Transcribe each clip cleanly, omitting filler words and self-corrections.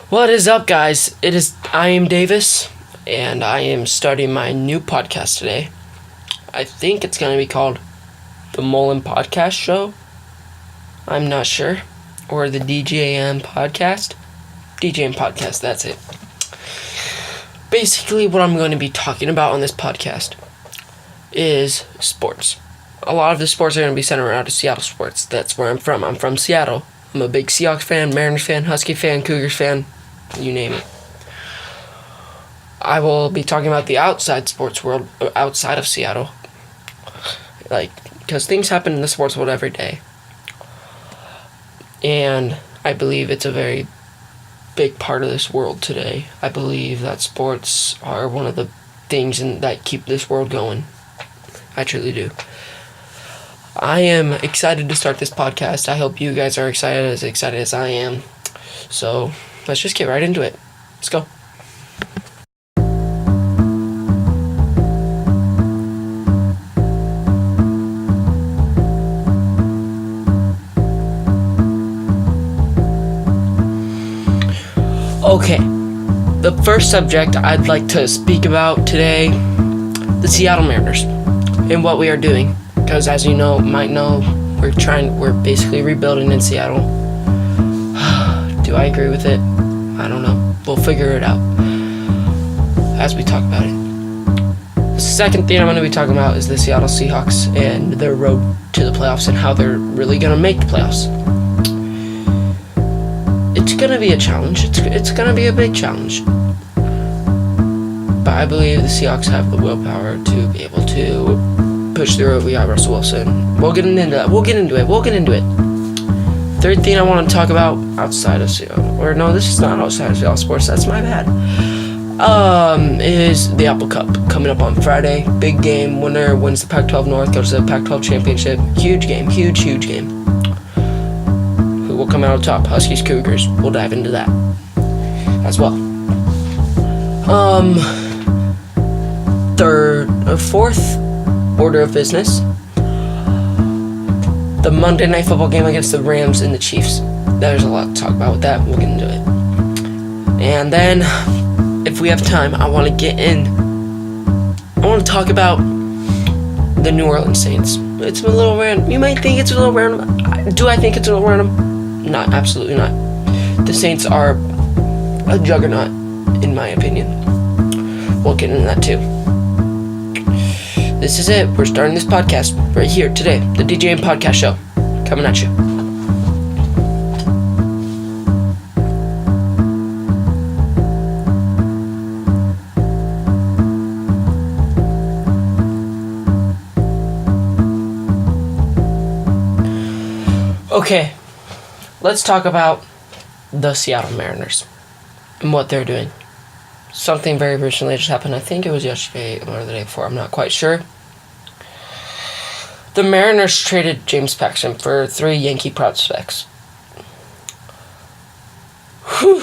What is up, guys? I am Davis, and I am starting my new podcast today. I think it's going to be called the Mullen Podcast Show. I'm not sure. Or the DJM Podcast. DJM Podcast, that's it. Basically, what I'm going to be talking about on this podcast is sports. A lot of the sports are going to be centered around Seattle sports. That's where I'm from. I'm from Seattle. I'm a big Seahawks fan, Mariners fan, Husky fan, Cougars fan, you name it. I will be talking about the outside sports world, outside of Seattle. Because things happen in the sports world every day. And I believe it's a very big part of this world today. I believe that sports are one of the things that keep this world going. I truly do. I am excited to start this podcast. I hope you guys are excited as I am. So, let's just get right into it. Let's go. Okay, the first subject I'd like to speak about today, the Seattle Mariners, and what we are doing. Because as you might know, we're basically rebuilding in Seattle. Do I agree with it? I don't know. We'll figure it out as we talk about it. The second thing I'm going to be talking about is the Seattle Seahawks and their road to the playoffs and how they're really going to make the playoffs. It's going to be a challenge. It's going to be a big challenge. But I believe the Seahawks have the willpower to be able to push through it. We got Russell Wilson. We'll get into that. We'll get into it. Third thing I want to talk about outside of Seattle, or no, this is not outside of Seattle sports. That's my bad. Is the Apple Cup coming up on Friday? Big game. Winner wins the Pac-12 North. Goes to the Pac-12 championship. Huge game. Huge game. Who will come out on top? Huskies, Cougars. We'll dive into that as well. Fourth order of business, the Monday Night Football game against the Rams and the Chiefs. There's a lot to talk about with that. We'll get into it. And then, if we have time, I want to talk about the New Orleans Saints. It's a little random. You might think it's a little random. Do I think it's a little random? Not, absolutely not. The Saints are a juggernaut, in my opinion. We'll get into that too. This is it. We're starting this podcast right here today. The DJM Podcast Show. Coming at you. Okay. Let's talk about the Seattle Mariners and what they're doing. Something very recently just happened. I think it was yesterday or the day before. I'm not quite sure. The Mariners traded James Paxton for 3 Yankee prospects. Whew.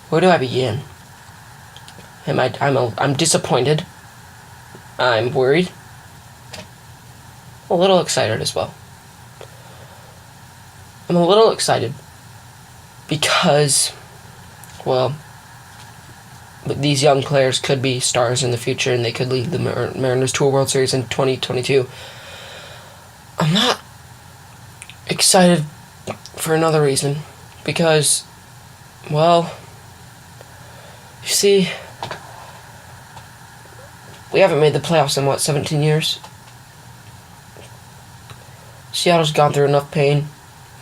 Where do I begin? I'm disappointed. I'm worried. A little excited as well. I'm a little excited because, well, these young players could be stars in the future and they could lead the Mariners to a World Series in 2022. I'm not excited for another reason because, well, you see, we haven't made the playoffs in, 17 years? Seattle's gone through enough pain.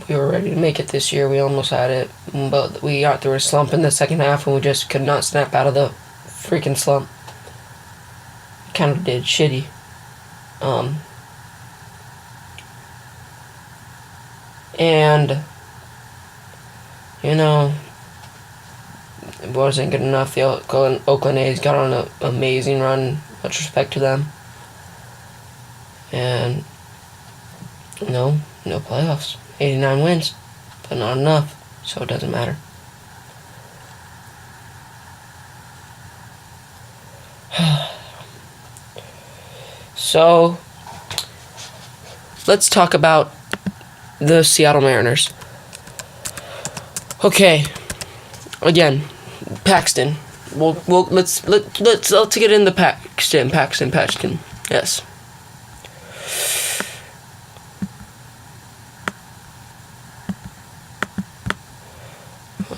We were ready to make it this year. We almost had it. But we got through a slump in the second half and we just could not snap out of the freaking slump. Kind of did. Shitty. And, it wasn't good enough. The Oakland A's got on an amazing run. Much respect to them. And, no playoffs. 89 wins, but not enough, so it doesn't matter. So, let's talk about the Seattle Mariners. Okay, Again, Paxton. Let's get into Paxton. Yes.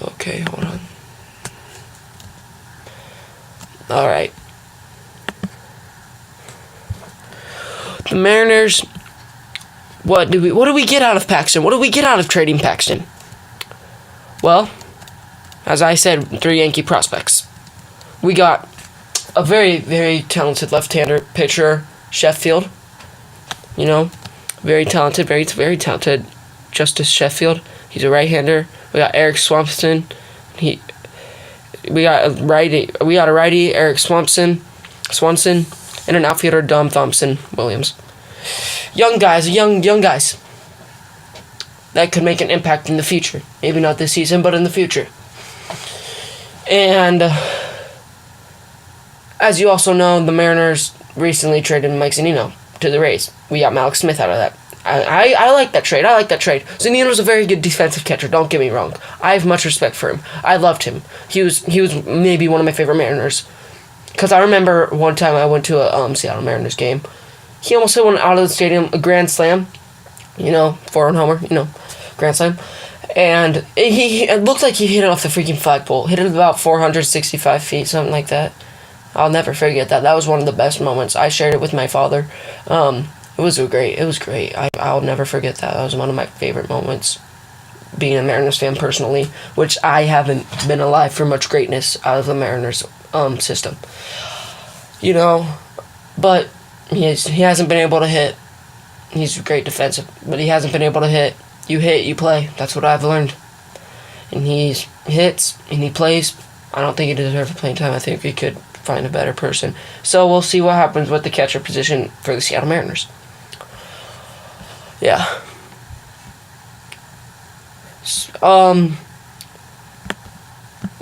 Okay, hold on. All right. The Mariners. What do we get out of Paxton? What do we get out of trading Paxton? Well, as I said, 3 Yankee prospects. We got a very, very talented left-hander pitcher, Sheffield. You know, very talented, very, very talented Justice Sheffield. He's a right-hander. We got Eric Swanson. We got a righty, Eric Swanson, and an outfielder, Dom Thompson Williams. Young guys that could make an impact in the future. Maybe not this season, but in the future. And as you also know, the Mariners recently traded Mike Zunino to the Rays. We got Mallex Smith out of that. I like that trade. Zunino's a very good defensive catcher, don't get me wrong. I have much respect for him. I loved him. He was maybe one of my favorite Mariners. Because I remember one time I went to a Seattle Mariners game. He almost hit one out of the stadium, a grand slam. 4-run homer, grand slam. And it looked like he hit it off the freaking flagpole. Hit it about 465 feet, something like that. I'll never forget that. That was one of the best moments. I shared it with my father. It was great. I'll never forget that. That was one of my favorite moments, being a Mariners fan personally, which I haven't been alive for much greatness out of the Mariners system. But he hasn't been able to hit. He's great defensive, but he hasn't been able to hit. You hit, you play. That's what I've learned. And he hits, and he plays. I don't think he deserves playing time. I think he could find a better person. So we'll see what happens with the catcher position for the Seattle Mariners. Yeah.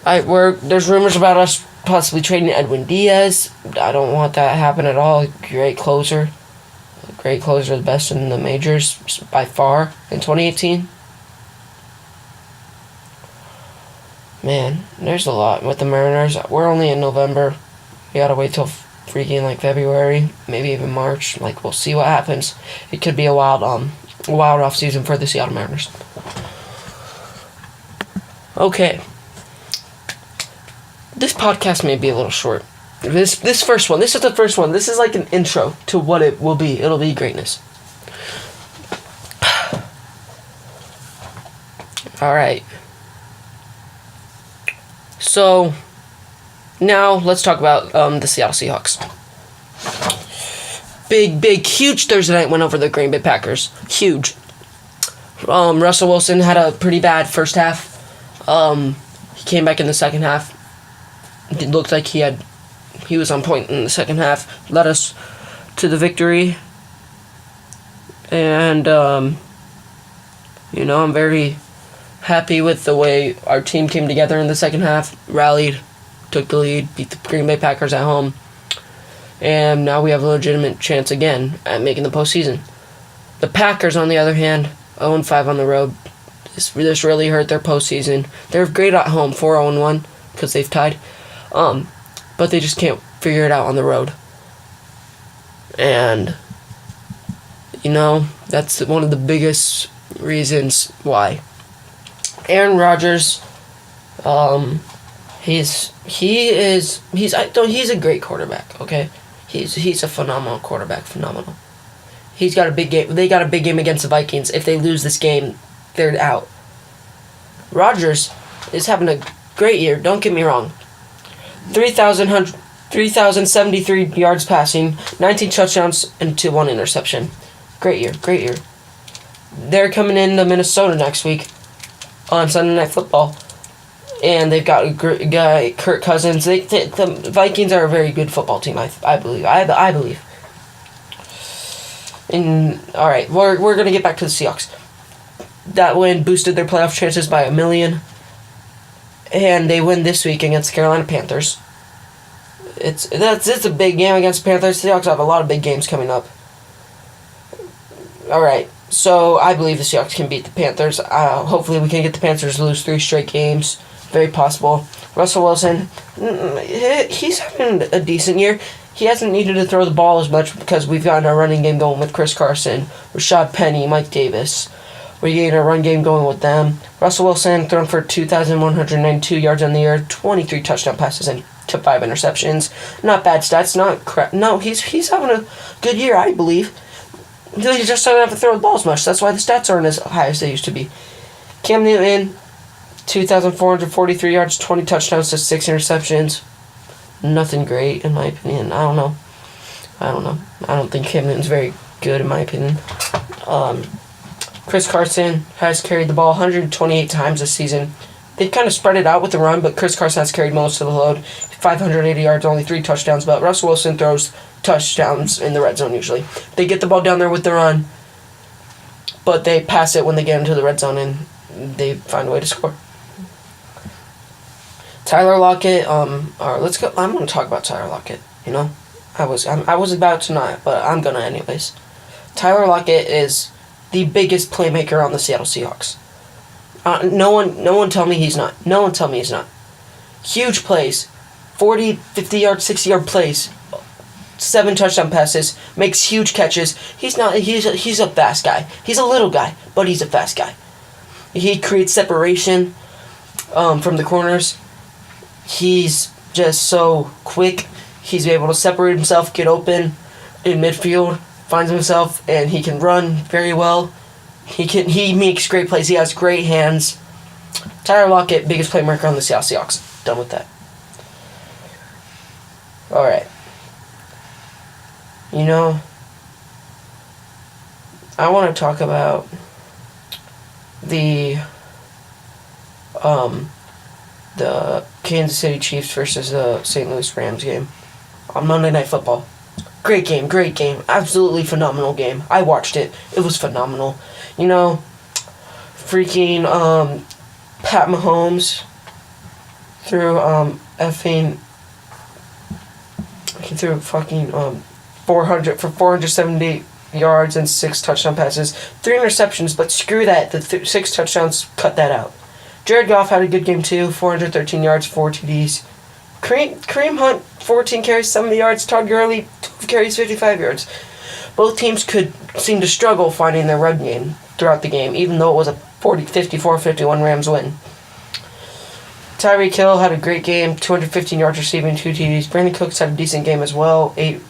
There's rumors about us possibly trading Edwin Diaz. I don't want that to happen at all. Great closer, the best in the majors by far in 2018. Man, there's a lot with the Mariners. We're only in November. We gotta wait till freaking February, maybe even March. We'll see what happens. It could be a wild off season for the Seattle Mariners. Okay. This podcast may be a little short. This first one. This is the first one. This is like an intro to what it will be. It'll be greatness. All right. So, now let's talk about the Seattle Seahawks. Big, huge Thursday night win over the Green Bay Packers. Huge. Russell Wilson had a pretty bad first half. He came back in the second half. It looked like he was on point in the second half. Led us to the victory. And, I'm very happy with the way our team came together in the second half. Rallied, took the lead, beat the Green Bay Packers at home. And now we have a legitimate chance again at making the postseason. The Packers, on the other hand, 0-5 on the road. This really hurt their postseason. They're great at home, 4-1, because they've tied. But they just can't figure it out on the road. And, that's one of the biggest reasons why. Aaron Rodgers, he's a great quarterback, okay? He's a phenomenal quarterback, phenomenal. He's got a big game. They got a big game against the Vikings. If they lose this game, they're out. Rodgers is having a great year, don't get me wrong. 3,073 yards passing, 19 touchdowns, and 1 interception. Great year. They're coming into Minnesota next week on Sunday Night Football. And they've got a great guy, Kirk Cousins. The Vikings are a very good football team, I believe. I believe. And, alright, we're going to get back to the Seahawks. That win boosted their playoff chances by 1 million. And they win this week against the Carolina Panthers. It's a big game against the Panthers. The Seahawks have a lot of big games coming up. Alright, so I believe the Seahawks can beat the Panthers. Hopefully we can get the Panthers to lose 3 straight games. Very possible. Russell Wilson, he's having a decent year. He hasn't needed to throw the ball as much because we've gotten our running game going with Chris Carson, Rashad Penny, Mike Davis. We're getting our run game going with them. Russell Wilson thrown for 2,192 yards on the year, 23 touchdown passes, and 5 interceptions. Not bad stats, not crap. No, he's having a good year, I believe. He just doesn't have to throw the ball as much. That's why the stats aren't as high as they used to be. Cam Newton, 2,443 yards, 20 touchdowns to 6 interceptions. Nothing great, in my opinion. I don't know. I don't think Cam Newton's very good, in my opinion. Chris Carson has carried the ball 128 times this season. They've kind of spread it out with the run, but Chris Carson has carried most of the load. 580 yards, only 3 touchdowns, but Russell Wilson throws touchdowns in the red zone usually. They get the ball down there with the run, but they pass it when they get into the red zone, and they find a way to score. Tyler Lockett, let's go. I'm going to talk about Tyler Lockett, you know? I was about to not, but I'm going to anyways. Tyler Lockett is the biggest playmaker on the Seattle Seahawks. No one tell me he's not. No one tell me he's not. Huge plays. 40, 50-yard, 60-yard plays. 7 touchdown passes. Makes huge catches. He's a fast guy. He's a little guy, but he's a fast guy. He creates separation from the corners. He's just so quick. He's able to separate himself, get open in midfield, finds himself, and he can run very well. He makes great plays. He has great hands. Tyler Lockett, biggest playmaker on the Seattle Seahawks. Done with that. Alright. You know, I want to talk about the Kansas City Chiefs versus the St. Louis Rams game on Monday Night Football. Great game. Absolutely phenomenal game. I watched it. It was phenomenal. You know, freaking Pat Mahomes threw he threw fucking 470 yards and 6 touchdown passes, 3 interceptions, but screw that. The 6 touchdowns cut that out. Jared Goff had a good game too, 413 yards, 4 TDs. Kareem Hunt, 14 carries, 70 yards. Todd Gurley, 12 carries, 55 yards. Both teams could seem to struggle finding their run game throughout the game, even though it was a 54-51 Rams win. Tyreek Hill had a great game, 215 yards receiving, 2 TDs. Brandon Cooks had a decent game as well, 8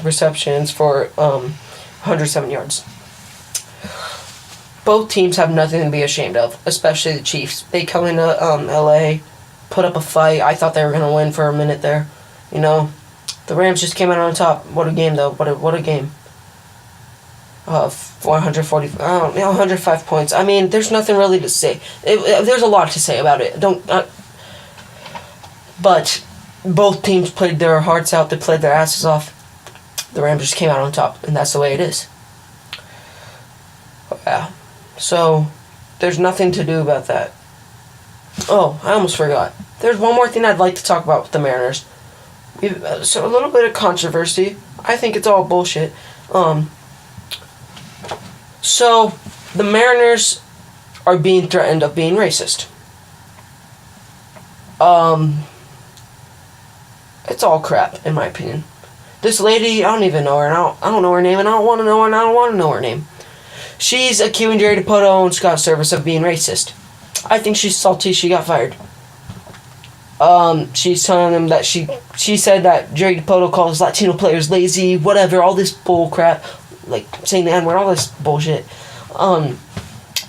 receptions for 107 yards. Both teams have nothing to be ashamed of, especially the Chiefs. They come into LA, put up a fight. I thought they were going to win for a minute there. You know, the Rams just came out on top. What a game, though. What a game. 105 points. I mean, there's nothing really to say. There's a lot to say about it. But both teams played their hearts out. They played their asses off. The Rams just came out on top, and that's the way it is. Yeah. So, there's nothing to do about that. Oh, I almost forgot. There's one more thing I'd like to talk about with the Mariners. So, a little bit of controversy. I think it's all bullshit. So, the Mariners are being threatened of being racist. It's all crap, in my opinion. This lady, I don't even know her, and I don't know her name, and I don't want to know her, and I don't want to know her name. She's accusing Jerry Dipoto and Scott Service of being racist. I think she's salty she got fired. She's telling them that she said that Jerry Dipoto calls Latino players lazy, whatever, all this bull crap, like saying the N-word, all this bullshit.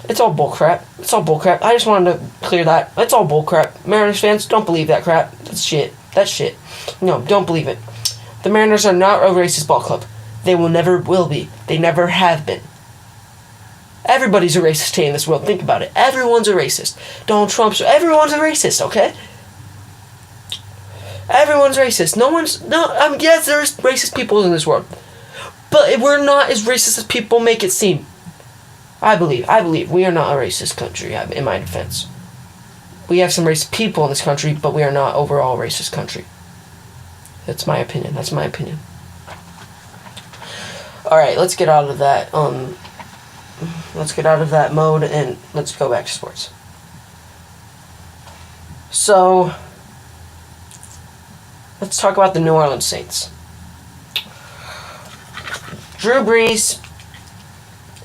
It's all bull crap. I just wanted to clear that. It's all bull crap. Mariners fans, don't believe that crap. That's shit. No, don't believe it. The Mariners are not a racist ball club. They never will be. They never have been. Everybody's a racist today in this world. Think about it. Everyone's a racist. Donald Trump's... Everyone's a racist, okay? Everyone's racist. Yes, there's racist people in this world. But we're not as racist as people make it seem. I believe we are not a racist country, in my defense. We have some racist people in this country, but we are not overall a racist country. That's my opinion. Alright, let's get out of that. Let's get out of that mode and let's go back to sports. So, let's talk about the New Orleans Saints. Drew Brees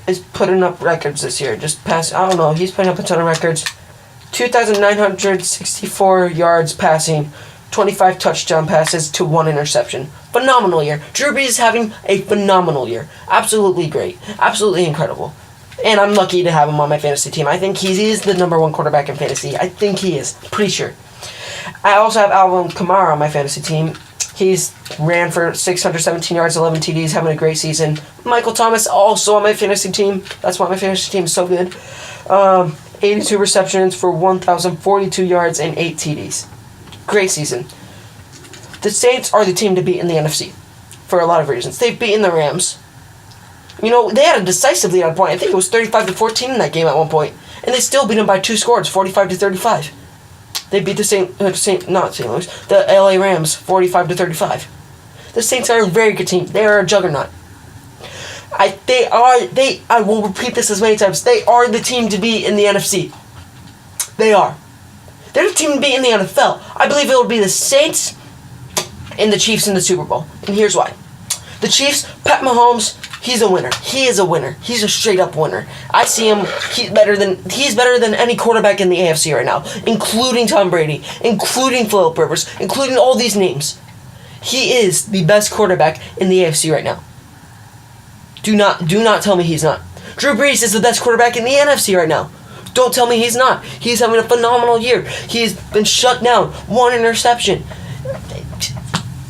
is putting up records this year. He's putting up a ton of records. 2,964 yards passing, 25 touchdown passes to 1 interception. Phenomenal year. Drew Brees is having a phenomenal year. Absolutely great. Absolutely incredible. And I'm lucky to have him on my fantasy team. I think he is the number 1 quarterback in fantasy. I think he is. Pretty sure. I also have Alvin Kamara on my fantasy team. He's ran for 617 yards, 11 TDs, having a great season. Michael Thomas also on my fantasy team. That's why my fantasy team is so good. 82 receptions for 1,042 yards and 8 TDs. Great season. The Saints are the team to beat in the NFC for a lot of reasons. They've beaten the Rams. You know, they had a decisive lead at a point. I think it was 35-14 in that game at one point. And they still beat them by 2 scores, 45-35. They beat the LA Rams 45-35. The Saints are a very good team. They are a juggernaut. I will repeat this as many times. They are the team to beat in the NFC. They are. They're the team to beat in the NFL. I believe it will be the Saints and the Chiefs in the Super Bowl. And here's why. The Chiefs, Pat Mahomes, he's a winner. He is a winner. He's a straight up winner. I see him, he's better than any quarterback in the AFC right now, including Tom Brady, including Phillip Rivers, including all these names. He is the best quarterback in the AFC right now. Do not tell me he's not. Drew Brees is the best quarterback in the NFC right now. Don't tell me he's not. He's having a phenomenal year. He's been shut down. 1 interception.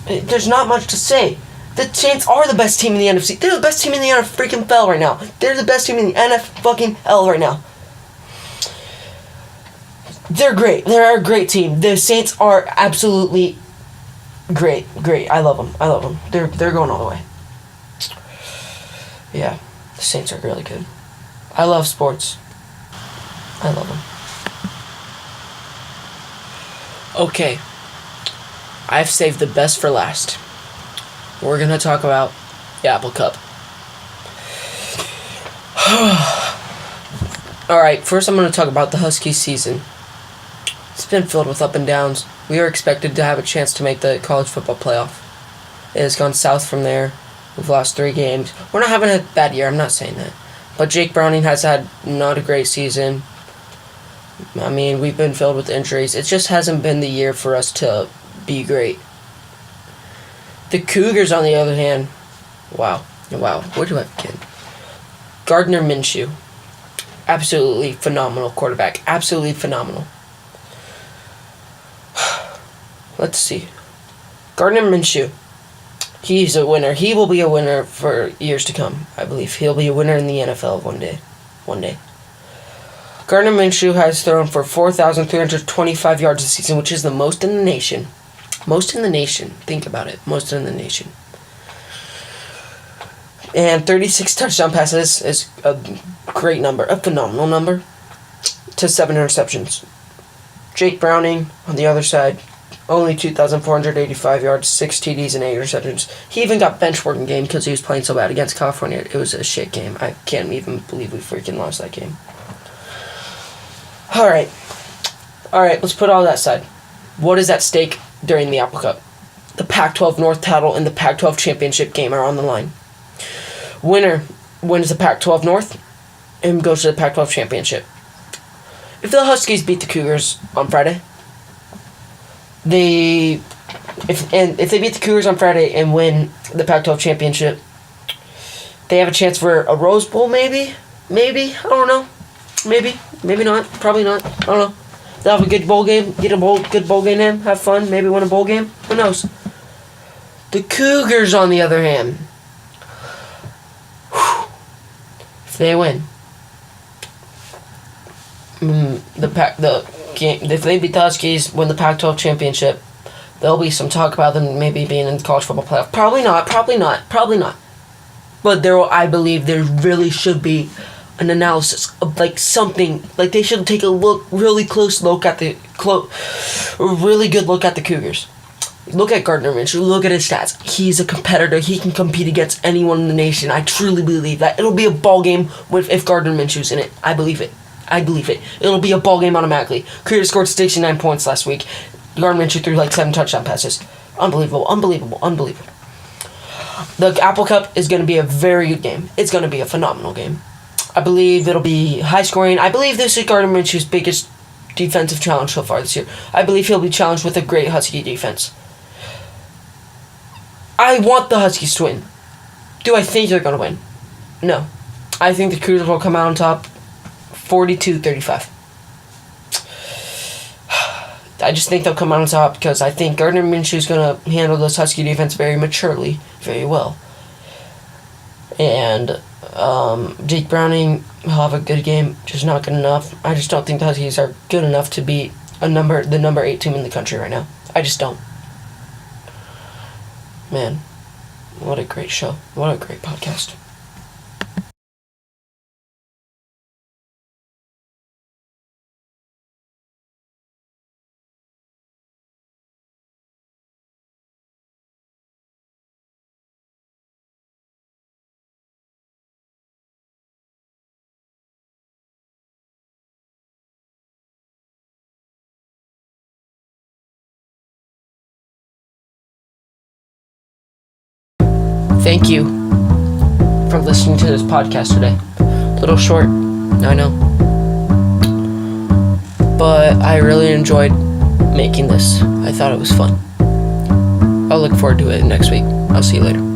There's not much to say. The Saints are the best team in the NFC. They're the best team in the NFL right now. They're the best team in the NFL right now. They're great. They're a great team. The Saints are absolutely great. I love them. They're going all the way. Yeah, the Saints are really good. I love sports. I love them. Okay. I've saved the best for last. We're going to talk about the Apple Cup. Alright, first I'm going to talk about the Huskies season. It's been filled with up and downs. We are expected to have a chance to make the college football playoff. It has gone south from there. We've lost 3 games. We're not having a bad year, I'm not saying that. But Jake Browning has had not a great season. I mean, we've been filled with injuries. It just hasn't been the year for us to be great. The Cougars, on the other hand, wow, where do I begin? Gardner Minshew, absolutely phenomenal quarterback, absolutely phenomenal. Let's see. Gardner Minshew, he's a winner. He will be a winner for years to come, I believe. He'll be a winner in the NFL one day. Gardner Minshew has thrown for 4,325 yards this season, which is the most in the nation. Most in the nation. Think about it. Most in the nation. And 36 touchdown passes is a great number. A phenomenal number. To 7 interceptions. Jake Browning, on the other side, only 2,485 yards, 6 TDs, and 8 interceptions. He even got benched for one game because he was playing so bad against California. It was a shit game. I can't even believe we freaking lost that game. Alright, let's put all that aside. What is at stake during the Apple Cup? The Pac-12 North title and the Pac-12 championship game are on the line. Winner wins the Pac-12 North and goes to the Pac-12 championship. If the Huskies beat the Cougars on Friday, if they beat the Cougars on Friday and win the Pac-12 championship, they have a chance for a Rose Bowl, maybe, I don't know. Maybe not. Probably not. I don't know. They'll have a good bowl game. Get a good bowl game in. Have fun. Maybe win a bowl game. Who knows? The Cougars, on the other hand, if they win, if they beat the Huskies, win the Pac-12 championship, there'll be some talk about them maybe being in the college football playoff. Probably not. But I believe there really should be an analysis of something they should take a really good look at the Cougars. Look at Gardner Minshew. Look at his stats. He's a competitor. He can compete against anyone in the nation. I truly believe that it'll be a ball game if Gardner Minshew's in it. I believe it. I believe it. It'll be a ball game automatically. Creator scored 69 points last week. Gardner Minshew threw like 7 touchdown passes. Unbelievable. The Apple Cup is going to be a very good game. It's going to be a phenomenal game. I believe it'll be high scoring. I believe this is Gardner Minshew's biggest defensive challenge so far this year. I believe he'll be challenged with a great Husky defense. I want the Huskies to win. Do I think they're going to win? No. I think the Cougars will come out on top 42-35. I just think they'll come out on top because I think Gardner Minshew is going to handle this Husky defense very maturely, very well. And Jake Browning will have a good game, just not good enough. I just don't think the Huskies are good enough to beat the number 8 team in the country right now. I just don't. Man, what a great show. What a great podcast. Thank you for listening to this podcast today. A little short, I know. But I really enjoyed making this. I thought it was fun. I'll look forward to it next week. I'll see you later.